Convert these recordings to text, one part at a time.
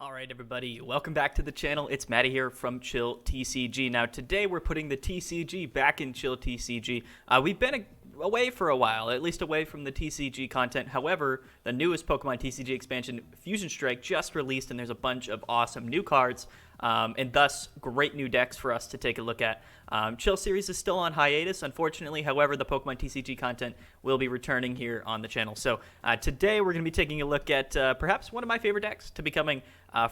Alright everybody, welcome back to the channel. It's Matty here from Chill TCG. Now today we're putting the TCG back in Chill TCG. We've been away for a while, at least away from the TCG content. However, the newest Pokemon TCG expansion, Fusion Strike, just released, and there's a bunch of awesome new cards, and thus great new decks for us to take a look at. Chill series is still on hiatus, unfortunately. However, the Pokemon TCG content will be returning here on the channel. So today we're going to be taking a look at perhaps one of my favorite decks to be coming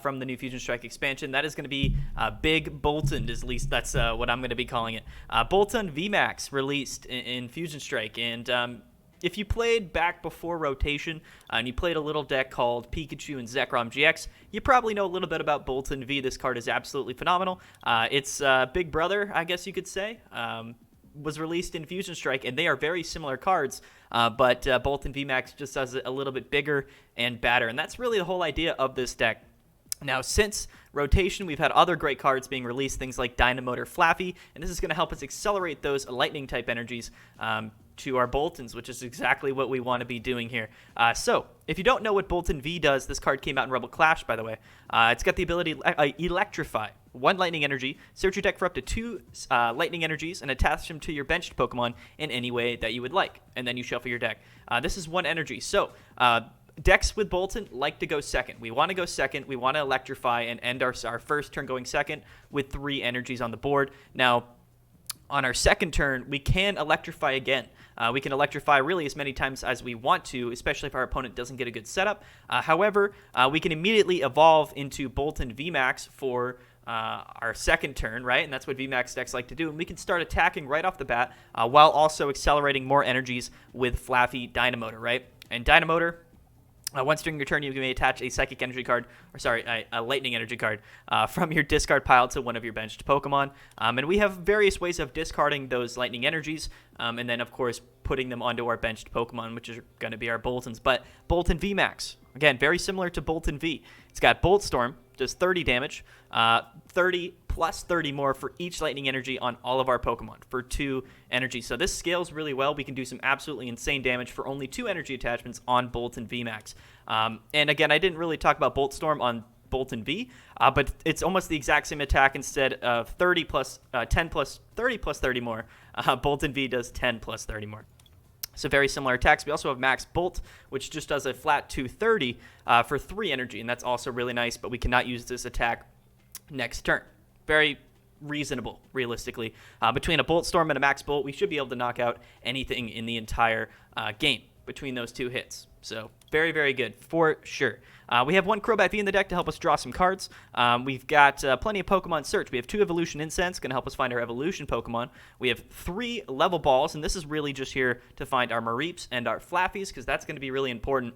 from the new Fusion Strike expansion. That is going to be Big Boltund, at least that's what I'm going to be calling it. Boltund VMAX released in Fusion Strike, and if you played back before rotation and you played a little deck called Pikachu and Zekrom GX, you probably know a little bit about Boltund V. This card is absolutely phenomenal. It's big brother, I guess you could say. Was released in Fusion Strike, and they are very similar cards, but Boltund VMAX just does it a little bit bigger and badder, and that's really the whole idea of this deck. Now, since rotation, we've had other great cards being released, things like Dynamotor Flaaffy, and this is going to help us accelerate those lightning-type energies to our Boltunds, which is exactly what we want to be doing here. So, if you don't know what Boltund V does, this card came out in Rebel Clash, by the way. It's got the ability Electrify. 1 lightning energy, search your deck for up to 2 lightning energies, and attach them to your benched Pokemon in any way that you would like, and then you shuffle your deck. This is 1 energy, so decks with Boltund like to go second. We want to go second. We want to electrify and end our first turn going second with 3 energies on the board. Now, on our second turn, we can electrify again. We can electrify really as many times as we want to, especially if our opponent doesn't get a good setup. However, we can immediately evolve into Boltund VMAX for our second turn, right? And that's what VMAX decks like to do. And we can start attacking right off the bat while also accelerating more energies with Flaaffy Dynamotor, right? And Dynamotor, once during your turn, you may attach a Psychic Energy card, or sorry, a Lightning Energy card from your discard pile to one of your benched Pokemon. And we have various ways of discarding those Lightning Energies, and then, of course, putting them onto our benched Pokemon, which is going to be our Boltunds. But Boltund VMAX, again, very similar to Boltund V. It's got Bolt Storm, does 30 damage, 30 plus 30 more for each lightning energy on all of our Pokemon for 2 energy. So this scales really well. We can do some absolutely insane damage for only 2 energy attachments on Boltund VMAX. And again, I didn't really talk about Bolt Storm on Boltund V, but it's almost the exact same attack. Instead of 30 plus 10 plus 30 plus 30 more, Boltund V does 10 plus 30 more. So very similar attacks. We also have Max Bolt, which just does a flat 230 for 3 energy, and that's also really nice, but we cannot use this attack next turn. Very reasonable, realistically. Between a Bolt Storm and a Max Bolt, we should be able to knock out anything in the entire game between those 2 hits. So very, very good for sure. We have 1 Crobat V in the deck to help us draw some cards. We've got plenty of Pokemon Search. We have 2 Evolution Incense, going to help us find our Evolution Pokemon. We have 3 Level Balls, and this is really just here to find our Mareeps and our Flaaffys, because that's going to be really important.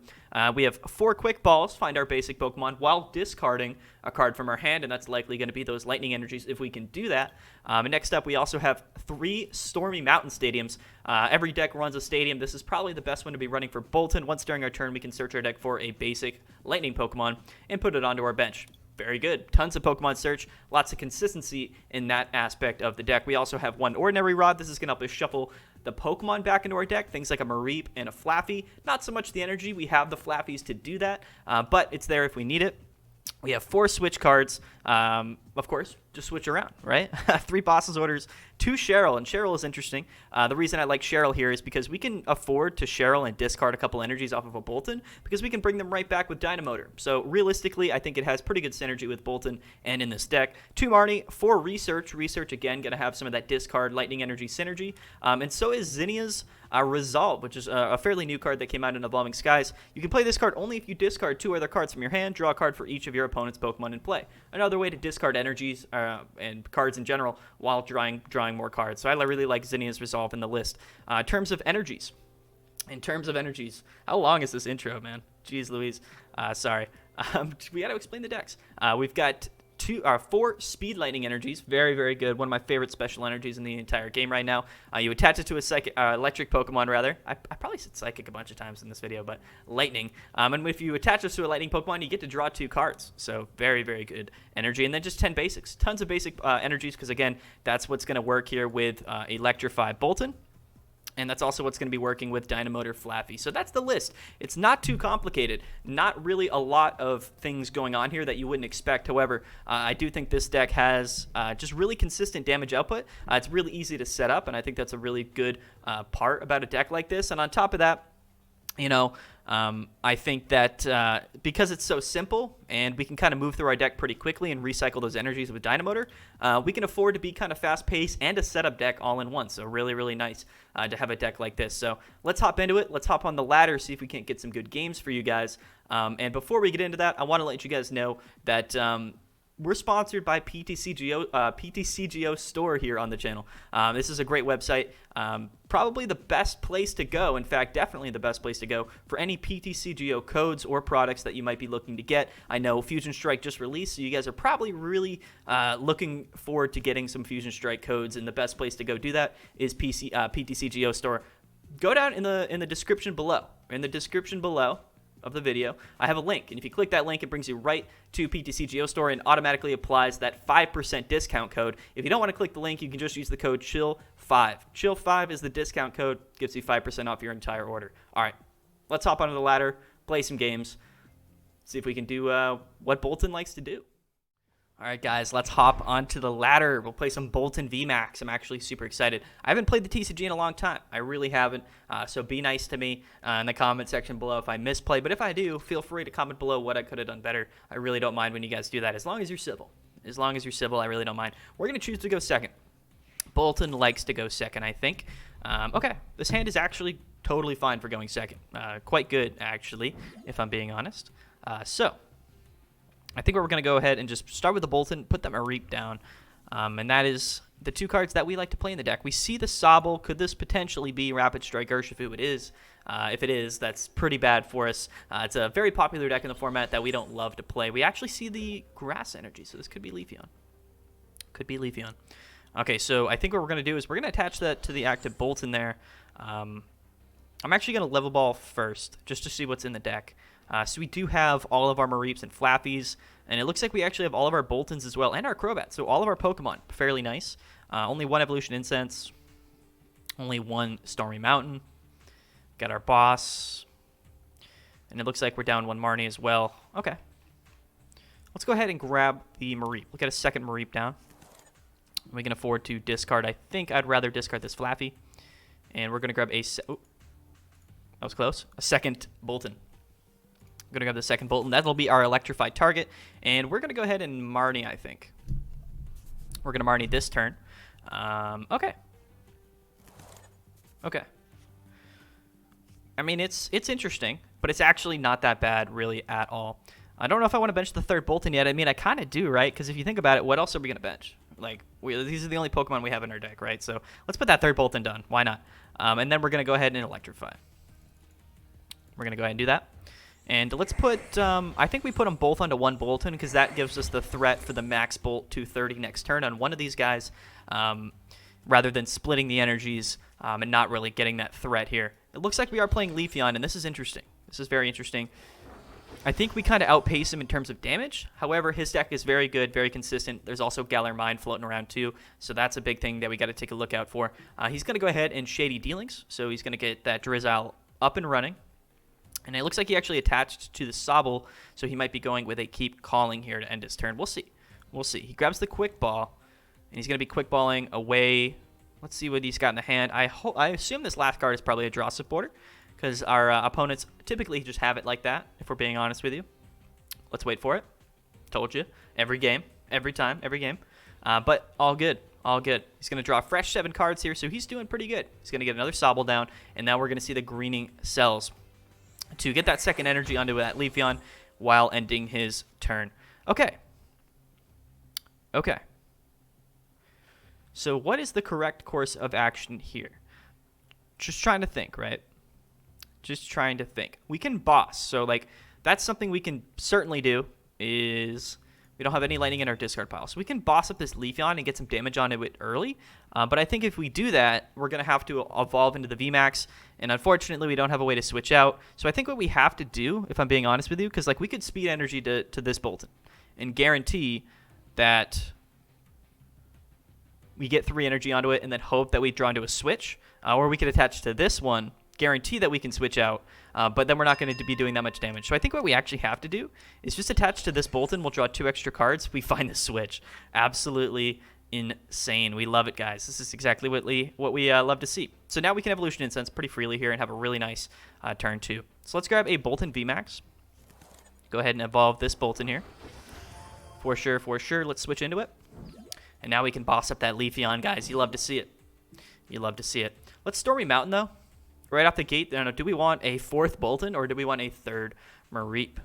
We have 4 Quick Balls, find our basic Pokemon, while discarding a card from our hand, and that's likely going to be those Lightning Energies if we can do that. And next up, we also have 3 Stormy Mountains Stadiums. Every deck runs a stadium. This is probably the best one to be running for Boltund. Once during our turn, we can search our deck for a basic Lightning Pokemon and put it onto our bench. Very good. Tons of Pokemon Search. Lots of consistency in that aspect of the deck. We also have 1 Ordinary Rod. This is going to help us shuffle the Pokemon back into our deck. Things like a Mareep and a Flaaffy. Not so much the energy. We have the Flaaffys to do that, but it's there if we need it. We have 4 switch cards, of course, just switch around, right? 3 Boss's Orders, 2 Cheryl, and Cheryl is interesting. The reason I like Cheryl here is because we can afford to Cheryl and discard a couple energies off of a Boltund, because we can bring them right back with Dynamotor. So realistically, I think it has pretty good synergy with Boltund and in this deck. 2 Marnie, 4 Research. Research, again, going to have some of that discard lightning energy synergy. And so is Zinnia's Resolve, which is a fairly new card that came out in Evolving Skies. You can play this card only if you discard 2 other cards from your hand, draw a card for each of your opponent's Pokemon in play. Another way to discard energies and cards in general while drawing more cards. So I really like Zinnia's Resolve in the list. In terms of energies, how long is this intro, man? Jeez Louise. Sorry. We got to explain the decks. We've got 4 Speed Lightning Energies. Very, very good. One of my favorite special energies in the entire game right now. You attach it to a electric Pokemon, rather. I probably said Psychic a bunch of times in this video, but Lightning. And if you attach this to a Lightning Pokemon, you get to draw 2 cards. So very, very good energy. And then just 10 basics. Tons of basic energies, because, again, that's what's going to work here with Electrify Boltund. And that's also what's going to be working with Dynamotor Flaaffy. So that's the list. It's not too complicated. Not really a lot of things going on here that you wouldn't expect. However, I do think this deck has just really consistent damage output. It's really easy to set up, and I think that's a really good part about a deck like this. And on top of that, you know, I think that because it's so simple and we can kind of move through our deck pretty quickly and recycle those energies with Dynamotor, we can afford to be kind of fast-paced and a setup deck all in one. So really, really nice to have a deck like this. So let's hop into it. Let's hop on the ladder, see if we can't get some good games for you guys. And before we get into that, I want to let you guys know that we're sponsored by PTCGO store here on the channel. This is a great website, probably the best place to go. In fact, definitely the best place to go for any PTCGO codes or products that you might be looking to get. I know Fusion Strike just released, so you guys are probably really looking forward to getting some Fusion Strike codes, and the best place to go do that is PTCGO store. Go down in the description below. In the description below of the video, I have a link, and if you click that link, it brings you right to PTCGO store and automatically applies that 5% discount code. If you don't want to click the link, you can just use the code CHILL5. CHILL5 is the discount code, gives you 5% off your entire order. All right, let's hop onto the ladder, play some games, see if we can do what Boltund likes to do. All right, guys, let's hop onto the ladder. We'll play some Boltund VMAX. I'm actually super excited. I haven't played the TCG in a long time. I really haven't. So be nice to me in the comment section below if I misplay. But if I do, feel free to comment below what I could have done better. I really don't mind when you guys do that, as long as you're civil. As long as you're civil, I really don't mind. We're going to choose to go second. Boltund likes to go second, I think. Okay, this hand is actually totally fine for going second. Quite good, actually, if I'm being honest. So I think we're going to go ahead and just start with the Boltund, put that Mareep down, and that is the two cards that we like to play in the deck. We see the Sobble. Could this potentially be Rapid Strike Urshifu? It is. If it is, that's pretty bad for us. It's a very popular deck in the format that we don't love to play. We actually see the Grass Energy, so this could be Leafeon. Could be Leafeon. Okay, so I think what we're going to do is we're going to attach that to the active Boltund there. I'm actually going to Level Ball first, just to see what's in the deck. So we do have all of our Mareeps and Flaaffies, and it looks like we actually have all of our Boltunds as well, and our Crobat. So all of our Pokemon, fairly nice. Only one Evolution Incense, only one Stormy Mountain. Got our boss, and it looks like we're down one Marnie as well. Okay. Let's go ahead and grab the Mareep. We'll get a second Mareep down. We can afford to discard. I think I'd rather discard this Flaaffy, and we're going to grab a... Oh, that was close. A second Boltund. Going to grab the second Boltund. That'll be our electrified target. And we're going to go ahead and Marnie, I think. We're going to Marnie this turn. Okay. Okay. I mean, it's interesting, but it's actually not that bad, really, at all. I don't know if I want to bench the third Boltund yet. I mean, I kind of do, right? Because if you think about it, what else are we going to bench? Like, these are the only Pokemon we have in our deck, right? So let's put that third Boltund on. Why not? And then we're going to go ahead and electrify. We're going to go ahead and do that. And let's put, I think we put them both onto one Boltund because that gives us the threat for the Max Bolt 230 next turn on one of these guys, rather than splitting the energies and not really getting that threat here. It looks like we are playing Leafeon, and this is interesting. This is very interesting. I think we kind of outpace him in terms of damage. However, his deck is very good, very consistent. There's also Galar Mine floating around too, so that's a big thing that we got to take a look out for. He's going to go ahead and Shady Dealings, so he's going to get that Drizzile up and running. And it looks like he actually attached to the Sobble, so he might be going with a Keep Calling here to end his turn. We'll see. We'll see. He grabs the Quick Ball, and he's going to be Quick Balling away. Let's see what he's got in the hand. I assume this last card is probably a draw supporter, because our opponents typically just have it like that, if we're being honest with you. Let's wait for it. Told you. Every game. Every time. Every game. But all good. All good. He's going to draw fresh 7 cards here, so he's doing pretty good. He's going to get another Sobble down, and now we're going to see the greening cells to get that second energy onto that Leafeon while ending his turn. Okay. Okay. So what is the correct course of action here? Just trying to think, right? Just trying to think. We can boss. So, like, that's something we can certainly do is... We don't have any lightning in our discard pile. So we can boss up this Leafeon and get some damage on it early. But I think if we do that, we're going to have to evolve into the VMAX. And unfortunately, we don't have a way to switch out. So I think what we have to do, if I'm being honest with you, because like we could speed energy to this Boltund and guarantee that we get 3 energy onto it, and then hope that we draw into a switch. Or we could attach to this one, guarantee that we can switch out, but then we're not going to be doing that much damage. So I think what we actually have to do is just attach to this Boltund. We'll draw 2 extra cards. We find the switch. Absolutely insane. We love it, guys. This is exactly what we love to see. So now we can Evolution Incense pretty freely here and have a really nice turn 2. So let's grab a Boltund VMAX. Go ahead and evolve this Boltund here. For sure. Let's switch into it. And now we can boss up that Leafeon, guys. You love to see it. You love to see it. Let's Stormy Mountain, though. Right off the gate, I don't know, do we want a 4th Boltund or do we want a 3rd Mareep?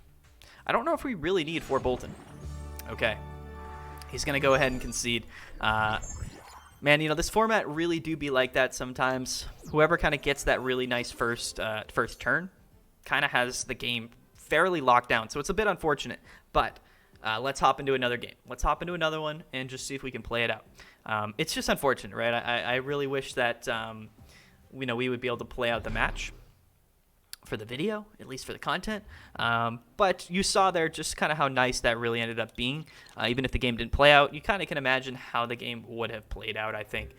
I don't know if we really need 4 Boltund. Okay. He's going to go ahead and concede. Man, you know, this format really do be like that sometimes. Whoever kind of gets that really nice first turn kind of has the game fairly locked down. So it's a bit unfortunate. But let's hop into another game. Let's hop into another one and just see if we can play it out. It's just unfortunate, right? I really wish that we would be able to play out the match for the video, at least for the content. But you saw there just kind of how nice that really ended up being. Even if the game didn't play out, you kind of can imagine how the game would have played out, I think.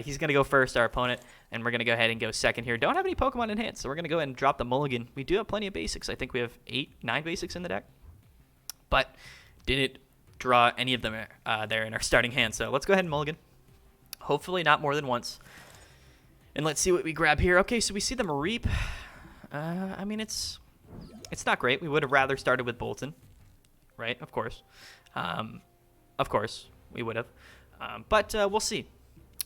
He's going to go first, our opponent, and we're going to go ahead and go second here. Don't have any Pokemon in hand, so we're going to go ahead and drop the mulligan. We do have plenty of basics. I think we have 9 basics in the deck. But didn't draw any of them there in our starting hand. So let's go ahead and mulligan. Hopefully not more than once. And let's see what we grab here. Okay, so we see the Mareep. I mean, it's not great. We would have rather started with Boltund, right? Of course. Of course, we would have. But we'll see.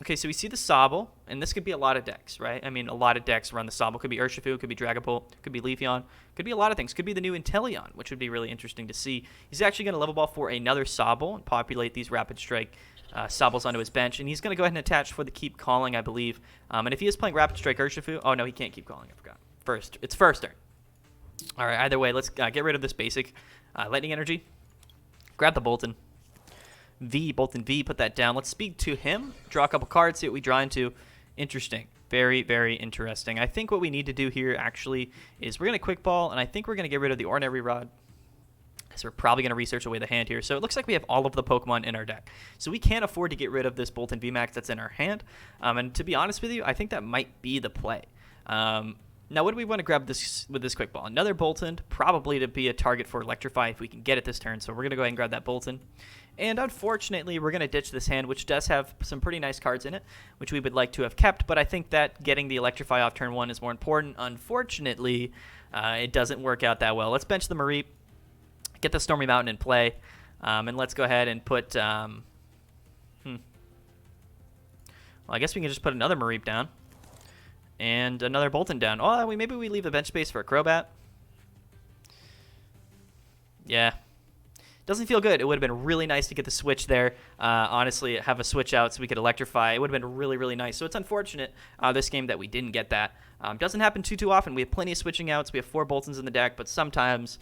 Okay, so we see the Sobble, and this could be a lot of decks, right? I mean, a lot of decks run the Sobble. Could be Urshifu, could be Dragapult, could be Leafeon, could be a lot of things. Could be the new Inteleon, which would be really interesting to see. He's actually going to level ball for another Sobble and populate these Rapid Strike Sobbles onto his bench, and he's going to go ahead and attach for the Keep Calling, I believe. And if he is playing Rapid Strike Urshifu, oh no, he can't Keep Calling, I forgot. It's first turn. All right, either way, let's get rid of this basic Lightning Energy. Grab the Boltund V, put that down. Let's speak to him, draw a couple cards, see what we draw into. Interesting. Very, very interesting. I think what we need to do here, actually, is we're going to Quick Ball, and I think we're going to get rid of the Ordinary Rod. So we're probably going to research away the hand here. So it looks like we have all of the Pokemon in our deck. So we can't afford to get rid of this Boltund VMAX that's in our hand. And to be honest with you, I think that might be the play. Now, what do we want to grab this with this Quick Ball? Another Boltund, probably to be a target for Electrify if we can get it this turn. So we're going to go ahead and grab that Boltund. And unfortunately, we're going to ditch this hand, which does have some pretty nice cards in it, which we would like to have kept. But I think that getting the Electrify off turn 1 is more important. Unfortunately, it doesn't work out that well. Let's bench the Mareep, get the Stormy Mountain in play, and let's go ahead and put... Well, I guess we can just put another Mareep down. And another Boltund down. Oh, maybe we leave the bench space for a Crobat. Yeah. Doesn't feel good. It would have been really nice to get the switch there. Honestly, have a switch out so we could Electrify. It would have been really, really nice. So it's unfortunate this game that we didn't get that. Doesn't happen too often. We have plenty of switching outs. We have 4 Boltunds in the deck, but sometimes,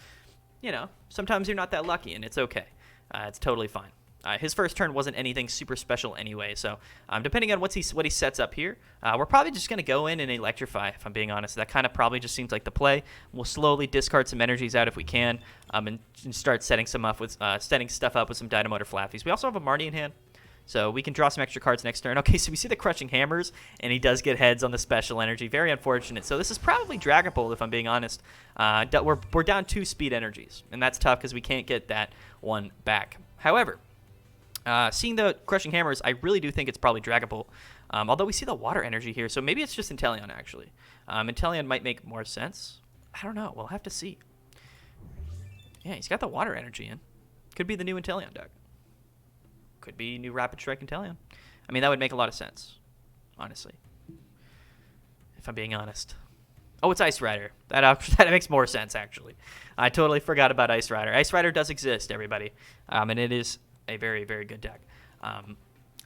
sometimes you're not that lucky, and it's okay. It's totally fine. His first turn wasn't anything super special anyway, so depending on what he sets up here, we're probably just going to go in and Electrify, if I'm being honest. That kind of probably just seems like the play. We'll slowly discard some energies out if we can, and start setting stuff up with some Dynamote or Flaffies. We also have a Marnie in hand, so we can draw some extra cards next turn. Okay, so we see the Crushing Hammers, and he does get heads on the special energy. Very unfortunate. So this is probably Dragapult, if I'm being honest. We're down 2 speed energies, and that's tough because we can't get that one back. However... seeing the Crushing Hammers, I really do think it's probably Dragapult. Although we see the Water Energy here, so maybe it's just Inteleon, actually. Inteleon might make more sense. I don't know. We'll have to see. Yeah, he's got the Water Energy in. Could be the new Inteleon deck. Could be new Rapid Strike Inteleon. I mean, that would make a lot of sense, honestly. If I'm being honest. Oh, it's Ice Rider. That makes more sense, actually. I totally forgot about Ice Rider. Ice Rider does exist, everybody. And it is... a very, very good deck.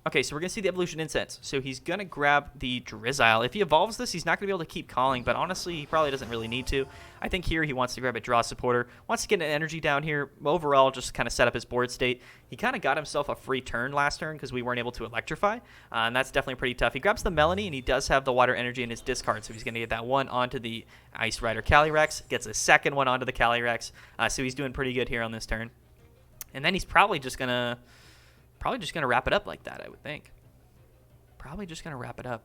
Okay, so we're going to see the Evolution Incense. So he's going to grab the Drizzile. If he evolves this, he's not going to be able to keep calling, but honestly, he probably doesn't really need to. I think here he wants to grab a Draw Supporter, wants to get an energy down here. Overall, just kind of set up his board state. He kind of got himself a free turn last turn because we weren't able to Electrify, and that's definitely pretty tough. He grabs the Melanie, and he does have the Water Energy in his discard, so he's going to get that one onto the Ice Rider Calyrex, gets a second one onto the Calyrex, so he's doing pretty good here on this turn. And then he's probably just gonna wrap it up like that, I would think. probably just going to wrap it up.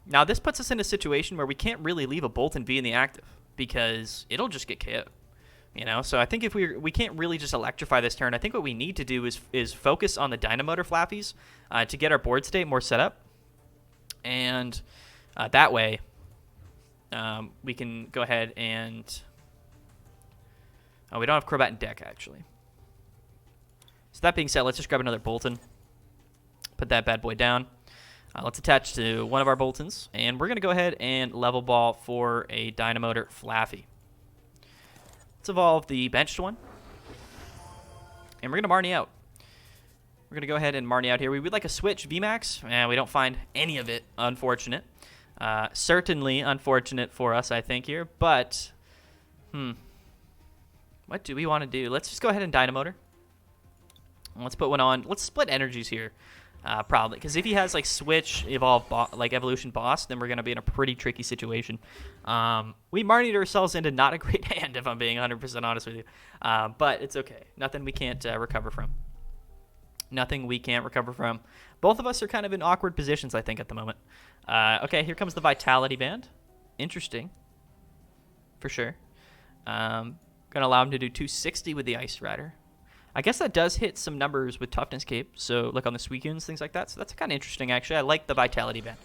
Now, this puts us in a situation where we can't really leave a Boltund V in the active because it'll just get KO'd. You know, so I think if we can't really just electrify this turn. I think what we need to do is focus on the Dynamotor Flaaffies to get our board state more set up. And that way, we can go ahead and... Oh, we don't have Crobat in deck, actually. So that being said, let's just grab another Boltund. Put that bad boy down. Let's attach to one of our Boltunds. And we're going to go ahead and level ball for a Dynamotor Flaaffy. Let's evolve the benched one. And we're going to Marnie out. We're going to go ahead and Marnie out here. We would like a Switch VMAX. And we don't find any of it. Unfortunate. Certainly unfortunate for us, I think, here. But, what do we want to do? Let's just go ahead and Dynamotor. Let's put one on. Let's split energies here. Probably. Because if he has, like, Switch, Evolve, like, Evolution Boss, then we're going to be in a pretty tricky situation. We Marnied ourselves into not a great hand, if I'm being 100% honest with you. But it's okay. Nothing we can't recover from. Nothing we can't recover from. Both of us are kind of in awkward positions, I think, at the moment. Okay, here comes the Vitality Band. Interesting. For sure. Going to allow him to do 260 with the Ice Rider. I guess that does hit some numbers with Toughness Cape. So, like on the Suicunes, things like that. So that's kind of interesting, actually. I like the Vitality Band.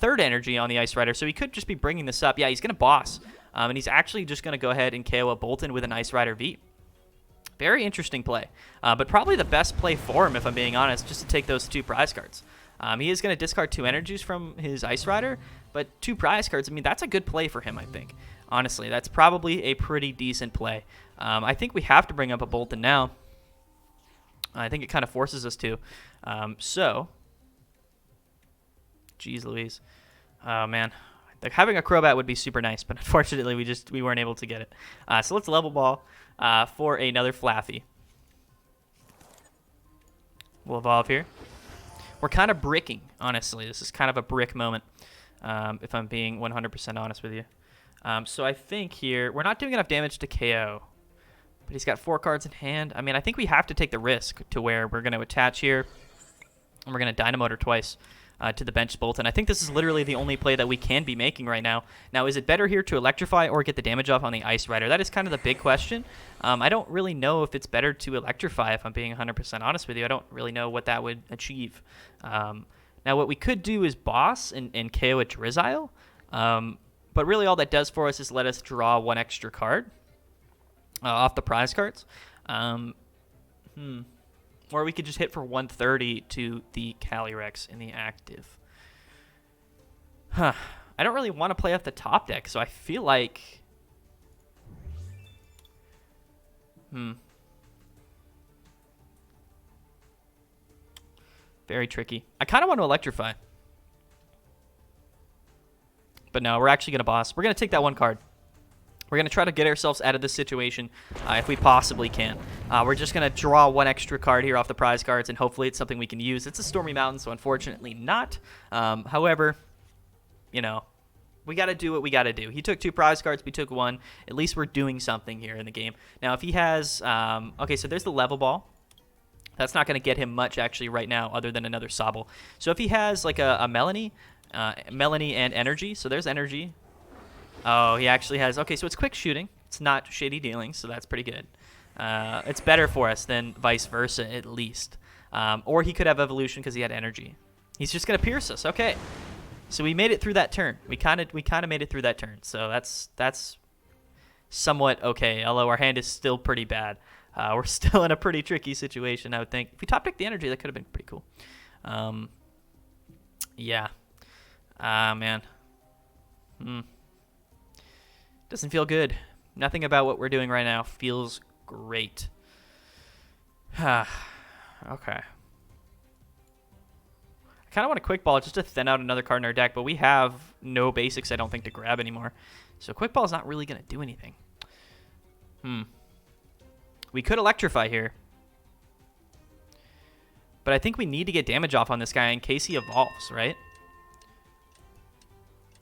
Third energy on the Ice Rider. So he could just be bringing this up. Yeah, he's going to boss. And he's actually just going to go ahead and KO a Boltund with an Ice Rider V. Very interesting play. But probably the best play for him, if I'm being honest, just to take those 2 prize cards. He is going to discard 2 energies from his Ice Rider. But 2 prize cards, I mean, that's a good play for him, I think. Honestly, that's probably a pretty decent play. I think we have to bring up a Boltund now. I think it kind of forces us to. Geez Louise. Oh, man. Like, having a Crobat would be super nice, but unfortunately we weren't able to get it. So let's level ball for another Flaaffy. We'll evolve here. We're kind of bricking, honestly. This is kind of a brick moment, if I'm being 100% honest with you. So I think here, we're not doing enough damage to KO. But he's got 4 cards in hand. I mean, I think we have to take the risk to where we're going to attach here. And we're going to Dynamotor twice to the bench Boltund. I think this is literally the only play that we can be making right now. Now, is it better here to electrify or get the damage off on the Ice Rider? That is kind of the big question. I don't really know if it's better to electrify, if I'm being 100% honest with you. I don't really know what that would achieve. Now, what we could do is boss and KO a Drizzile. But really all that does for us is let us draw 1 extra card. Off the prize cards. Or we could just hit for 130 to the Calyrex in the active. I don't really want to play off the top deck, so I feel like... Very tricky. I kind of want to electrify. But no, we're actually going to boss. We're going to take that 1 card. We're going to try to get ourselves out of this situation if we possibly can. We're just going to draw 1 extra card here off the prize cards, and hopefully it's something we can use. It's a Stormy Mountains, so unfortunately not. However, you know, we got to do what we got to do. He took 2 prize cards. We took 1. At least we're doing something here in the game. Now, if he has... okay, so there's the Level Ball. That's not going to get him much, actually, right now, other than another Sobble. So if he has, like, a Melanie and Energy, so there's Energy... Oh, he actually has... Okay, so it's quick shooting. It's not shady dealing, so that's pretty good. It's better for us than vice versa, at least. Or he could have Evolution because he had Energy. He's just going to pierce us. Okay. So we made it through that turn. We kind of made it through that turn. So that's somewhat okay, although our hand is still pretty bad. We're still in a pretty tricky situation, I would think. If we top deck the Energy, that could have been pretty cool. Yeah. Man. Doesn't feel good. Nothing about what we're doing right now feels great. Okay. I kind of want a Quick Ball just to thin out another card in our deck, but we have no basics, I don't think, to grab anymore. So Quick Ball is not really going to do anything. We could Electrify here. But I think we need to get damage off on this guy in case he evolves, right?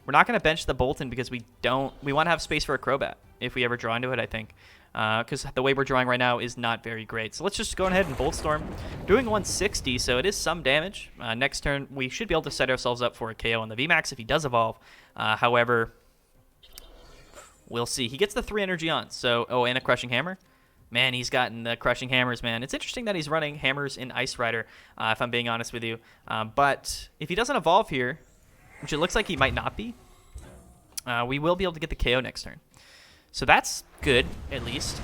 We're not going to bench the Boltund because we want to have space for a Crobat if we ever draw into it, I think. because the way we're drawing right now is not very great. So let's just go ahead and Bolt Storm. Doing 160, so it is some damage. Next turn, we should be able to set ourselves up for a KO on the VMAX if he does evolve. However, we'll see. He gets the 3 energy on, so... Oh, and a Crushing Hammer. Man, he's gotten the Crushing Hammers, man. It's interesting that he's running Hammers in Ice Rider, if I'm being honest with you. But if he doesn't evolve here, which it looks like he might not be, we will be able to get the KO next turn. So that's good, at least.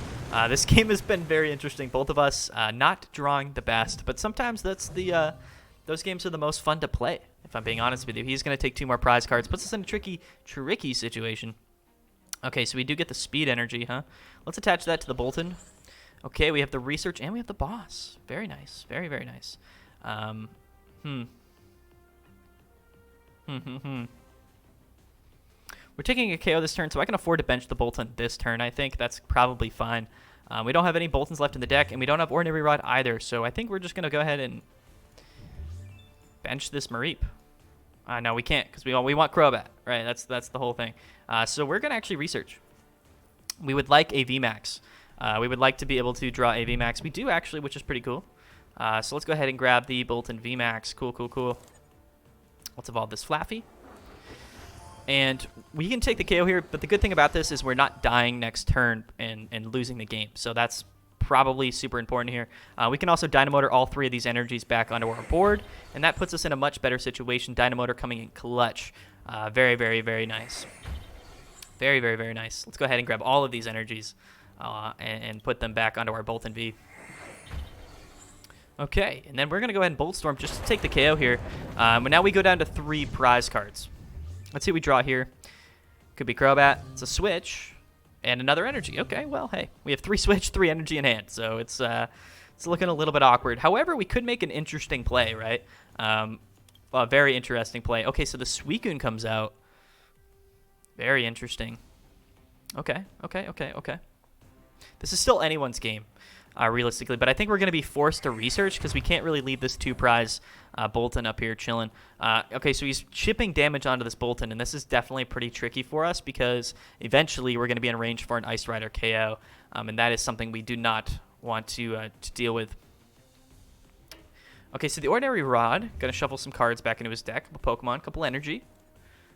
This game has been very interesting. Both of us not drawing the best, but sometimes that's the those games are the most fun to play, if I'm being honest with you. He's going to take 2 more prize cards. Puts us in a tricky situation. Okay, so we do get the speed energy, huh? Let's attach that to the Boltund. Okay, we have the research and we have the boss. Very nice. Very, very nice. We're taking a KO this turn, so I can afford to bench the Boltund this turn. I think that's probably fine. We don't have any Boltunds left in the deck, and we don't have Ordinary Rod either, so I think we're just going to go ahead and bench this Mareep. No, we can't, because we want Crobat, right? That's the whole thing. So we're going to actually research. We would like a VMAX. We would like to be able to draw a VMAX. We do, actually, which is pretty cool. So let's go ahead and grab the Boltund VMAX. Cool. Let's evolve this Flaaffy. And we can take the KO here, but the good thing about this is we're not dying next turn and losing the game. So that's probably super important here. We can also Dynamotor all 3 of these energies back onto our board, and that puts us in a much better situation. Dynamotor coming in clutch. Very, very, very nice. Very, very, very nice. Let's go ahead and grab all of these energies and put them back onto our Boltund V. Okay, and then we're going to go ahead and Bolt Storm just to take the KO here. But now we go down to 3 prize cards. Let's see what we draw here. Could be Crobat. It's a switch. And another energy. Okay, well, hey. We have 3 switch, 3 energy in hand. So it's looking a little bit awkward. However, we could make an interesting play, right? A very interesting play. Okay, so the Suicune comes out. Very interesting. Okay. This is still anyone's game, realistically. But I think we're going to be forced to research because we can't really leave this 2-prize Boltund up here chilling. Okay, so he's chipping damage onto this Boltund, and this is definitely pretty tricky for us because eventually we're going to be in range for an Ice Rider KO, and that is something we do not want to deal with. Okay, so the Ordinary Rod, going to shuffle some cards back into his deck. A couple Pokemon, couple energy.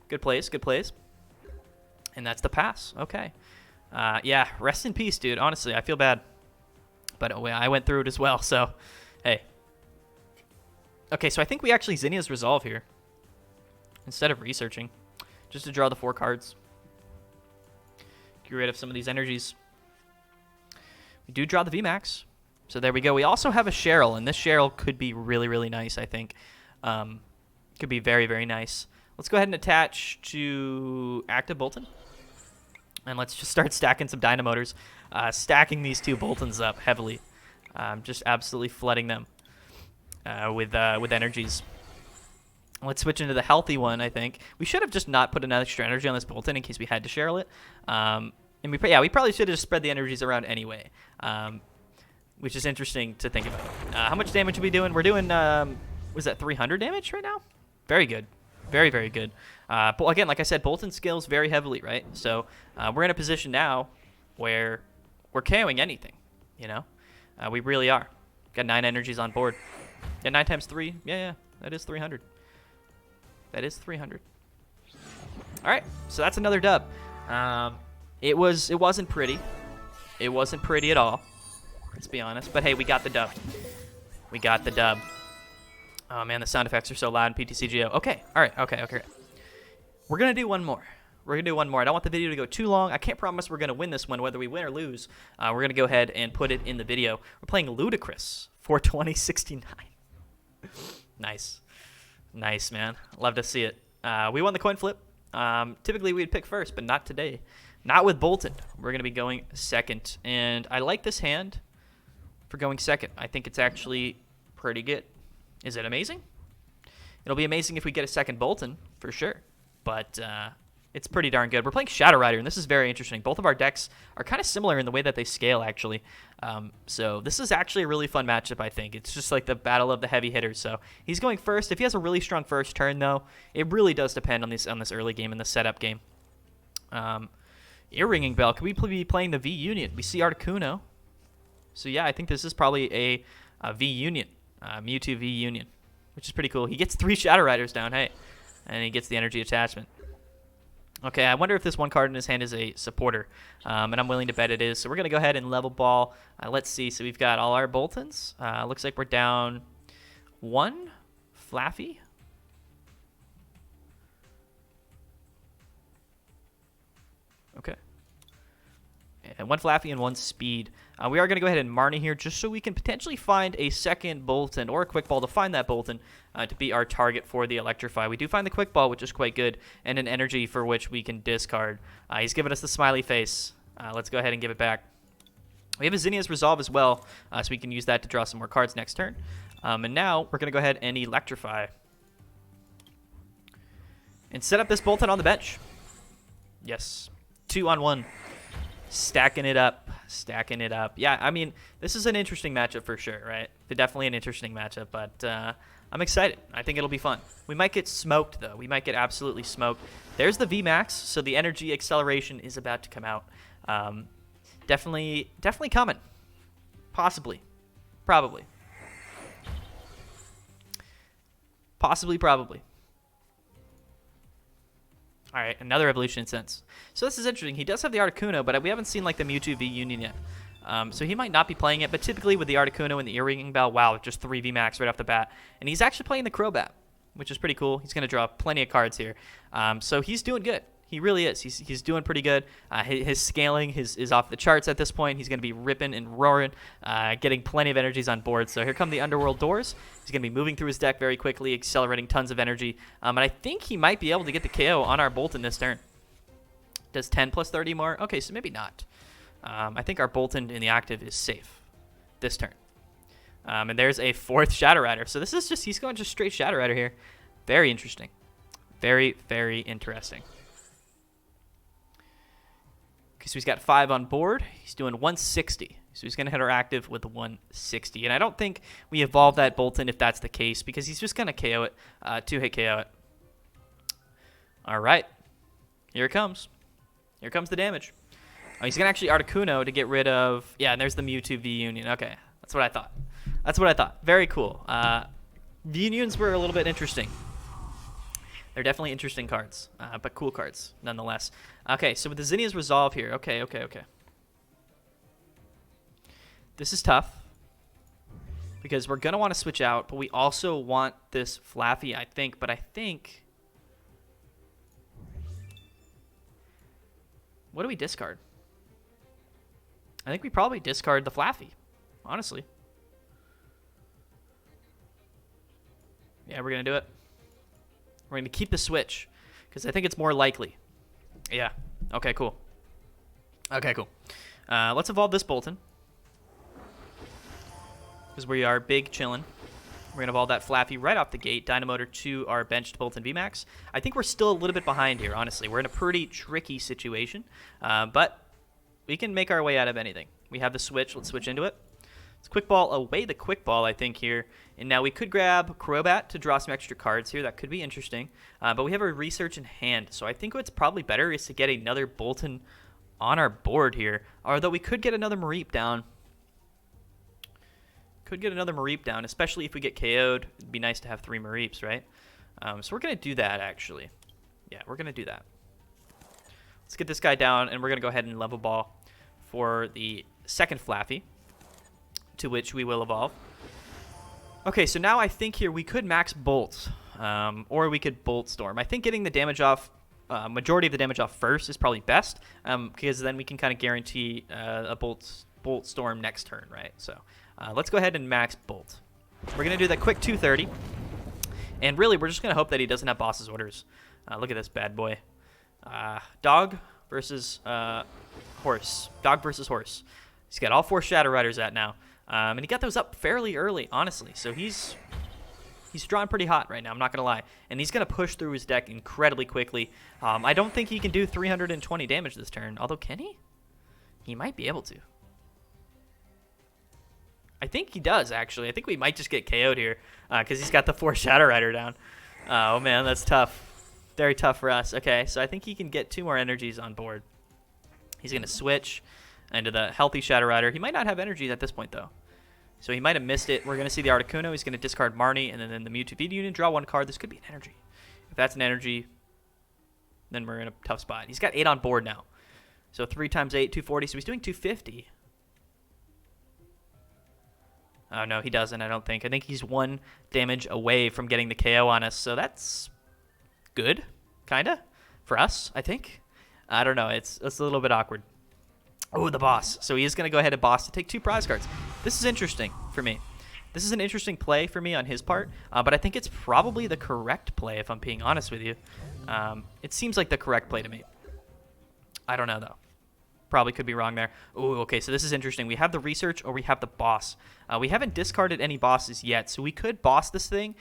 Good plays. And that's the pass. Okay. Yeah, rest in peace, dude. Honestly, I feel bad. But I went through it as well, so hey. Okay, so I think we actually Zinnia's Resolve here instead of researching, just to draw the 4 cards. Get rid of some of these energies. We do draw the VMAX, so there we go. We also have a Cheryl, and this Cheryl could be really, really nice, I think. Could be very, very nice. Let's go ahead and attach to Active Boltund. And let's just start stacking some Dynamotors. Stacking these 2 Boltunds up heavily. Just absolutely flooding them with energies. Let's switch into the healthy one, I think. We should have just not put an extra energy on this Boltund in case we had to Cheryl it. And we probably should have just spread the energies around anyway. Which is interesting to think about. How much damage are we doing? We're doing, was that 300 damage right now? Very good. Very, very good. But again, like I said, Boltund scales very heavily, right? So we're in a position now where we're KOing anything, you know? We really are. Got 9 energies on board. Yeah, 9 times 3. Yeah, that is 300. That is 300. All right, so that's another dub. It wasn't pretty. It wasn't pretty at all. Let's be honest. But hey, we got the dub. We got the dub. Oh man, the sound effects are so loud in PTCGO. Okay, all right, okay. We're gonna do one more. I don't want the video to go too long. I can't promise we're gonna win this one, whether we win or lose. We're gonna go ahead and put it in the video. We're playing Ludicrous for 2069. Nice, man. Love to see it. We won the coin flip. Typically we'd pick first, but not today. Not with Boltund. We're gonna be going second, and I like this hand for going second. I think it's actually pretty good. Is it amazing? It'll be amazing if we get a second Boltund, for sure. But it's pretty darn good. We're playing Shadow Rider, and this is very interesting. Both of our decks are kind of similar in the way that they scale, actually. So this is actually a really fun matchup, I think. It's just like the battle of the heavy hitters. So he's going first. If he has a really strong first turn, though, it really does depend on this early game and the setup game. Ear-ringing bell. Could we be playing the V Union? We see Articuno. So yeah, I think this is probably a V Union. Mewtwo V Union. Which is pretty cool. He gets 3 Shadow Riders down, hey. And he gets the energy attachment. Okay, I wonder if this one card in his hand is a supporter. And I'm willing to bet it is. So we're going to go ahead and level ball. Let's see. So we've got all our Boltunds. Looks like we're down 1 Flaaffy. Okay. And 1 Flaaffy and 1 Speed. We are going to go ahead and Marnie here just so we can potentially find a second Boltund or a Quick Ball to find that Boltund to be our target for the Electrify. We do find the Quick Ball, which is quite good, and an energy for which we can discard. He's given us the smiley face. Let's go ahead and give it back. We have a Zinnia's Resolve as well, so we can use that to draw some more cards next turn. And now we're going to go ahead and Electrify. And set up this Boltund on the bench. Yes. 2 on 1. Stacking it up. Stacking it up. Yeah, I mean, this is an interesting matchup for sure, right? Definitely an interesting matchup, but I'm excited. I think it'll be fun. We might get smoked, though. We might get absolutely smoked. There's the VMAX, so the energy acceleration is about to come out. Definitely coming. Possibly. Probably. Possibly, probably. All right, another Evolution Incense. So this is interesting. He does have the Articuno, but we haven't seen like the Mewtwo V Union yet. So he might not be playing it, but typically with the Articuno and the Ear-ringing bell, wow, just 3 VMAX right off the bat. And he's actually playing the Crobat, which is pretty cool. He's going to draw plenty of cards here. So he's doing good. He really is. He's doing pretty good. His scaling is off the charts at this point. He's going to be ripping and roaring, getting plenty of energies on board. So here come the Underworld Doors. He's going to be moving through his deck very quickly, accelerating tons of energy. And I think he might be able to get the KO on our Boltund this turn. Does 10 plus 30 more? Okay, so maybe not. I think our Boltund in the active is safe this turn. And there's a 4th Shadow Rider. So this is he's going just straight Shadow Rider here. Very interesting. Very, very interesting. So he's got 5 on board. He's doing 160. So he's going to hit our active with 160. And I don't think we evolve that Boltund if that's the case, because he's just going to KO it, 2-hit KO it. All right. Here it comes. Here comes the damage. Oh, he's going to actually Articuno to get rid of... Yeah, and there's the Mewtwo V Union. Okay, that's what I thought. That's what I thought. Very cool. V Unions were a little bit interesting. They're definitely interesting cards, but cool cards nonetheless. Okay, so with the Zinnia's Resolve here. Okay. This is tough because we're going to want to switch out, but we also want this Flaaffy, I think. But I think... What do we discard? I think we probably discard the Flaaffy, honestly. Yeah, we're going to do it. We're going to keep the Switch because I think it's more likely. Yeah. Okay, cool. Let's evolve this Boltund because we are big chillin'. We're going to evolve that Flaaffy right off the gate. Dynamotor to our benched Boltund VMAX. I think we're still a little bit behind here, honestly. We're in a pretty tricky situation, but we can make our way out of anything. We have the Switch. Let's switch into it. Let's Quick Ball away the Quick Ball, I think, here. And now we could grab Crobat to draw some extra cards here. That could be interesting. But we have a Research in hand. So I think what's probably better is to get another Boltund on our board here. Although we could get another Mareep down. Especially if we get KO'd. It'd be nice to have 3 Mareeps, right? So we're going to do that, actually. Yeah, we're going to do that. Let's get this guy down, and we're going to go ahead and level ball for the second Flaaffy, to which we will evolve. Okay, so now I think here we could max Bolt, or we could Bolt Storm. I think getting the damage off, majority of the damage off first is probably best, because then we can kind of guarantee a Bolt Storm next turn, right? So let's go ahead and max Bolt. We're going to do that quick 230, and really we're just going to hope that he doesn't have boss's orders. Look at this bad boy. Dog versus horse. Dog versus horse. He's got all 4 Shadow Riders out now. And he got those up fairly early, honestly. So he's drawn pretty hot right now, I'm not going to lie. And he's going to push through his deck incredibly quickly. I don't think he can do 320 damage this turn. Although, can he? He might be able to. I think he does, actually. I think we might just get KO'd here because he's got the 4 Shadow Rider down. Oh, man, that's tough. Very tough for us. Okay, so I think he can get 2 more energies on board. He's going to switch into the healthy Shadow Rider. He might not have energy at this point, though. So he might have missed it. We're going to see the Articuno. He's going to discard Marnie, and then the Mewtwo Feed Union, draw 1 card. This could be an energy. If that's an energy, then we're in a tough spot. He's got 8 on board now. So 3 times 8, 240. So he's doing 250. Oh, no, he doesn't, I don't think. I think he's 1 damage away from getting the KO on us. So that's good, kind of, for us, I think. I don't know. It's a little bit awkward. Oh, the boss. So he is going to go ahead and boss to take 2 prize cards. This is interesting for me. This is an interesting play for me on his part, but I think it's probably the correct play, if I'm being honest with you. It seems like the correct play to me. I don't know, though. Probably could be wrong there. Oh, okay, so this is interesting. We have the research or we have the boss. We haven't discarded any bosses yet, so we could boss this thing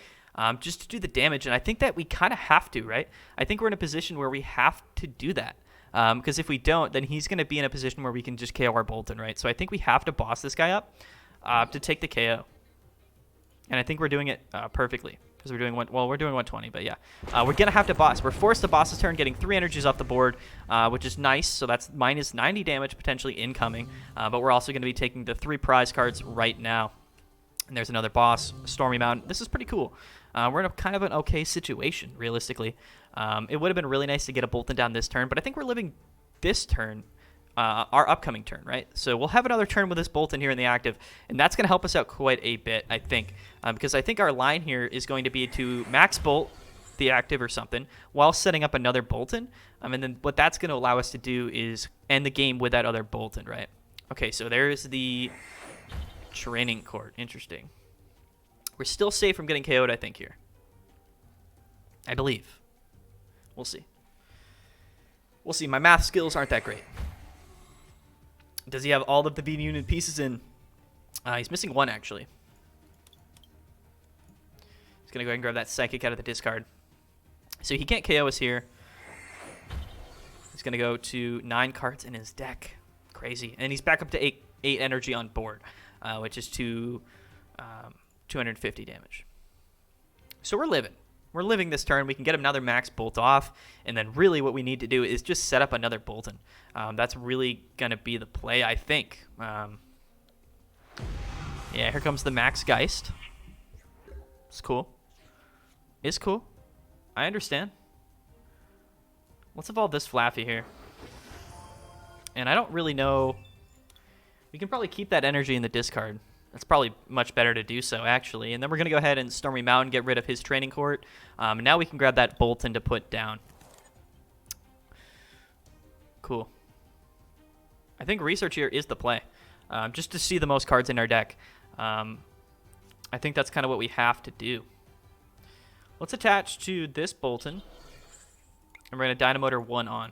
just to do the damage, and I think that we kind of have to, right? I think we're in a position where we have to do that, because if we don't, then he's going to be in a position where we can just KO our Boltund, right? So I think we have to boss this guy up to take the KO, and I think we're doing it perfectly. Because we're doing we're doing 120, but yeah. We're going to have to boss. We're forced to boss this turn, getting 3 energies off the board, which is nice. So that's minus 90 damage potentially incoming. But we're also going to be taking the 3 prize cards right now. And there's another boss, Stormy Mountain. This is pretty cool. We're in a kind of an okay situation, realistically. It would have been really nice to get a Boltund down this turn, but I think we're living this turn, our upcoming turn, right? So we'll have another turn with this Boltund here in the active, and that's going to help us out quite a bit, I think, because I think our line here is going to be to max Bolt the active or something while setting up another Boltund, and then what that's going to allow us to do is end the game with that other Boltund, right? Okay, so there's the training court. Interesting. We're still safe from getting KO'd, I think, here. I believe. We'll see. We'll see. My math skills aren't that great. Does he have all of the V unit pieces in? He's missing 1, actually. He's going to go ahead and grab that Psychic out of the discard. So he can't KO us here. He's going to go to 9 cards in his deck. Crazy. And he's back up to 8 energy on board, which is 250 damage. So we're living. We're living this turn. We can get another max Bolt off, and then really what we need to do is just set up another Boltund. That's really going to be the play, I think. Yeah, here comes the Max Geist. It's cool. It's cool. I understand. Let's evolve this Flaaffy here. And I don't really know. We can probably keep that energy in the discard. That's probably much better to do so, actually. And then we're going to go ahead and Stormy Mountain, get rid of his training court. And now we can grab that Boltund to put down. Cool. I think research here is the play. Just to see the most cards in our deck. I think that's kind of what we have to do. Let's attach to this Boltund. And we're going to Dynamotor 1 on.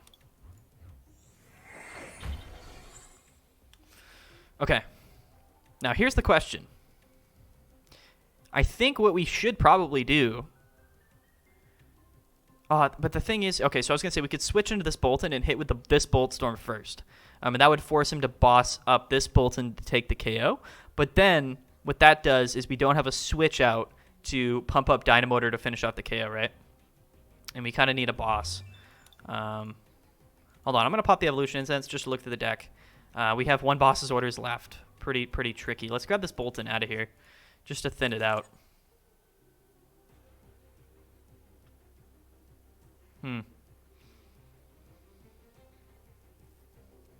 Okay. Now, here's the question. I think what we should probably do... but the thing is... Okay, so I was going to say we could switch into this Boltund and hit with this Boltstorm first. And that would force him to boss up this Boltund to take the KO. But then, what that does is we don't have a switch out to pump up Dynamotor to finish off the KO, right? And we kind of need a boss. Hold on, I'm going to pop the Evolution Incense just to look through the deck. We have 1 boss's orders left. Pretty tricky. Let's grab this Boltund out of here just to thin it out.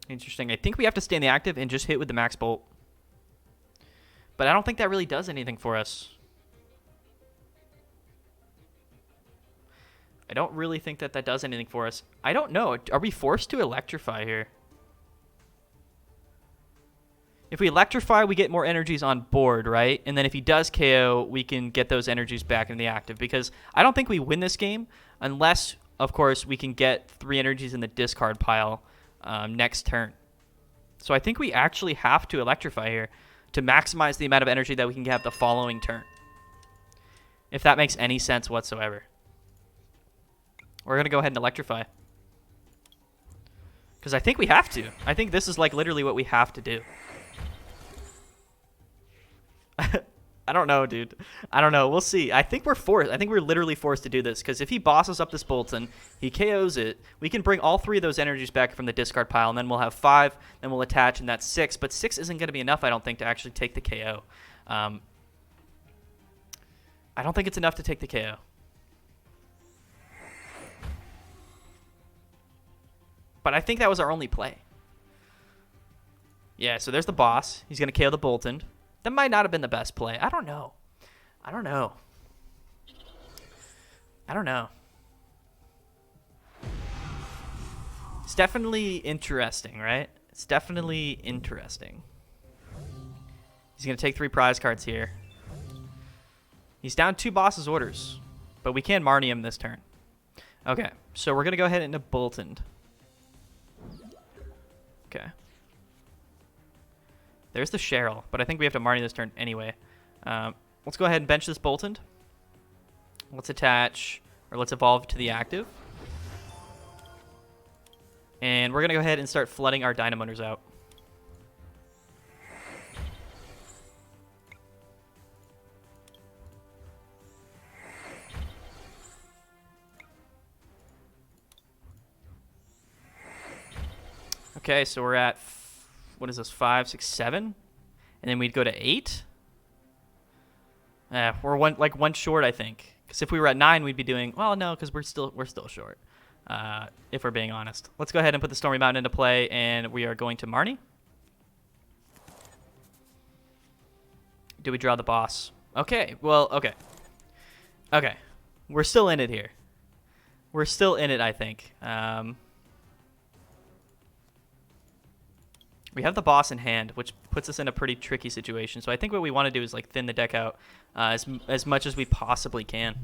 Interesting. I think we have to stay in the active and just hit with the Max Bolt. But I don't think that really does anything for us. I don't really think that does anything for us. I don't know. Are we forced to electrify here? If we electrify, we get more energies on board, right? And then if he does KO, we can get those energies back in the active. Because I don't think we win this game unless, of course, we can get 3 energies in the discard pile next turn. So I think we actually have to electrify here to maximize the amount of energy that we can have the following turn. If that makes any sense whatsoever. We're going to go ahead and electrify. Because I think we have to. I think this is like literally what we have to do. I don't know, dude. I don't know. We'll see. I think we're forced. I think we're literally forced to do this because if he bosses up this Boltund, he KOs it. We can bring all 3 of those energies back from the discard pile, and then we'll have 5. Then we'll attach, and that's 6. But 6 isn't going to be enough, I don't think, to actually take the KO. I don't think it's enough to take the KO. But I think that was our only play. Yeah, so there's the boss. He's going to KO the Boltund. That might not have been the best play. I don't know. I don't know. I don't know. It's definitely interesting, right? It's definitely interesting. He's going to take 3 prize cards here. He's down 2 boss's orders, but we can Marnie him this turn. Okay, so we're going to go ahead into Boltund. Okay. There's the Cheryl, but I think we have to Marnie this turn anyway. Let's go ahead and bench this Boltund. Let's attach, or let's evolve to the active. And we're going to go ahead and start flooding our Dynamoners out. Okay, so we're at, what is this, 5, 6, 7? And then we'd go to 8? We're one short, I think. Because if we were at 9, we'd be doing, well, no, because we're still short, if we're being honest. Let's go ahead and put the Stormy Mountain into play, and we are going to Marnie. Do we draw the boss? Okay, well, okay. Okay, we're still in it here. We're still in it, I think. We have the boss in hand, which puts us in a pretty tricky situation. So I think what we want to do is like thin the deck out as much as we possibly can.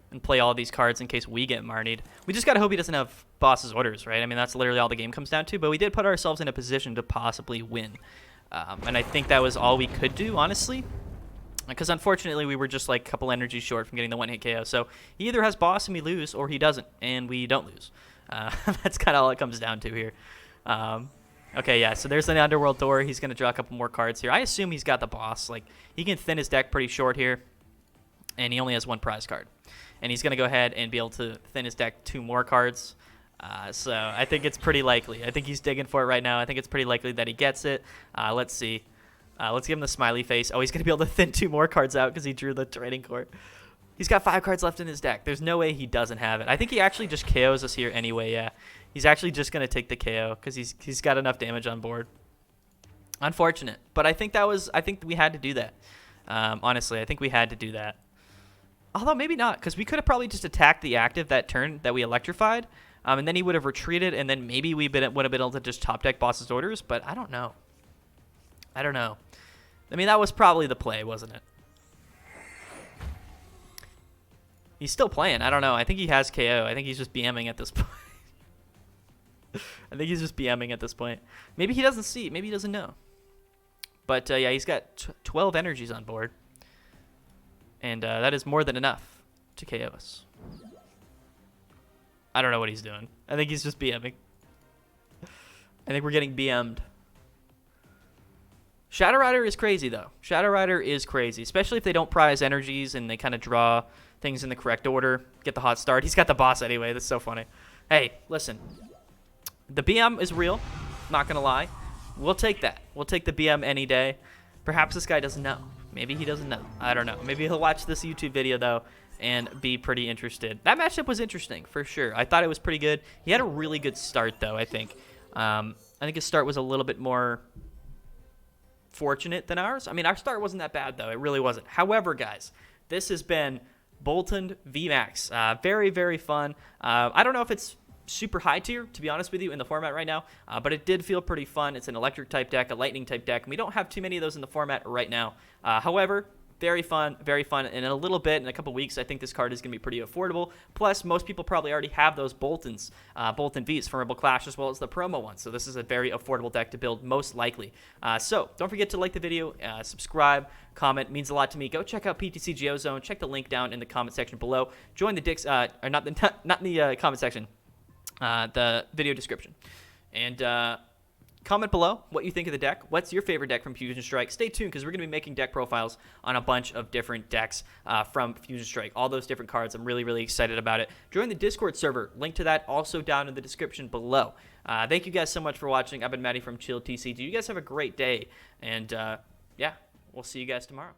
And play all of these cards in case we get Marnied. We just got to hope he doesn't have boss's orders, right? I mean, that's literally all the game comes down to. But we did put ourselves in a position to possibly win. And I think that was all we could do, honestly. Because unfortunately, we were just like a couple energies short from getting the one-hit KO. So he either has boss and we lose, or he doesn't, and we don't lose. That's kind of all it comes down to here. Okay, yeah, so there's an Underworld door. He's going to draw a couple more cards here. I assume he's got the boss. Like, he can thin his deck pretty short here, and he only has 1 prize card. And he's going to go ahead and be able to thin his deck 2 more cards. So I think it's pretty likely. I think he's digging for it right now. I think it's pretty likely that he gets it. Let's see. Let's give him the smiley face. Oh, he's going to be able to thin 2 more cards out because he drew the Training Court. He's got 5 cards left in his deck. There's no way he doesn't have it. I think he actually just KOs us here anyway, yeah. He's actually just going to take the KO because he's got enough damage on board. Unfortunate. But I think we had to do that. Honestly, I think we had to do that. Although maybe not, because we could have probably just attacked the active that turn that we electrified, and then he would have retreated, and then maybe we would have been able to just top deck boss's orders, but I don't know. I don't know. I mean, that was probably the play, wasn't it? He's still playing. I don't know. I think he has KO. I think he's just BMing at this point. I think he's just BMing at this point. Maybe he doesn't see. Maybe he doesn't know. But, yeah, he's got 12 energies on board. And that is more than enough to KO us. I don't know what he's doing. I think he's just BMing. I think we're getting BM'd. Shadow Rider is crazy, though. Shadow Rider is crazy, especially if they don't prize energies and they kind of draw things in the correct order, get the hot start. He's got the boss anyway. That's so funny. Hey, listen. The BM is real. Not going to lie. We'll take that. We'll take the BM any day. Perhaps this guy doesn't know. Maybe he doesn't know. I don't know. Maybe he'll watch this YouTube video, though, and be pretty interested. That matchup was interesting, for sure. I thought it was pretty good. He had a really good start, though, I think. I think his start was a little bit more fortunate than ours. I mean, our start wasn't that bad, though. It really wasn't. However, guys, this has been Boltund VMAX. Very, very fun. I don't know if it's super high tier, to be honest with you, in the format right now, but it did feel pretty fun. It's an electric type deck, a lightning type deck, and we don't have too many of those in the format right now. However, very fun, and in a little bit, in a couple weeks, I think this card is going to be pretty affordable. Plus, most people probably already have those Boltund Vs from Rebel Clash, as well as the promo ones, so this is a very affordable deck to build, most likely. So, don't forget to like the video, subscribe, comment, means a lot to me. Go check out PTCGO Zone, check the link down in the comment section below. Join the Dix, or not in the comment section, the video description. And Comment below what you think of the deck. What's your favorite deck from Fusion Strike? Stay tuned because we're going to be making deck profiles on a bunch of different decks from Fusion Strike. All those different cards. I'm really, really excited about it. Join the Discord server. Link to that also down in the description below. Thank you guys so much for watching. I've been Matty from Chill TCG. You guys have a great day. And, yeah, we'll see you guys tomorrow.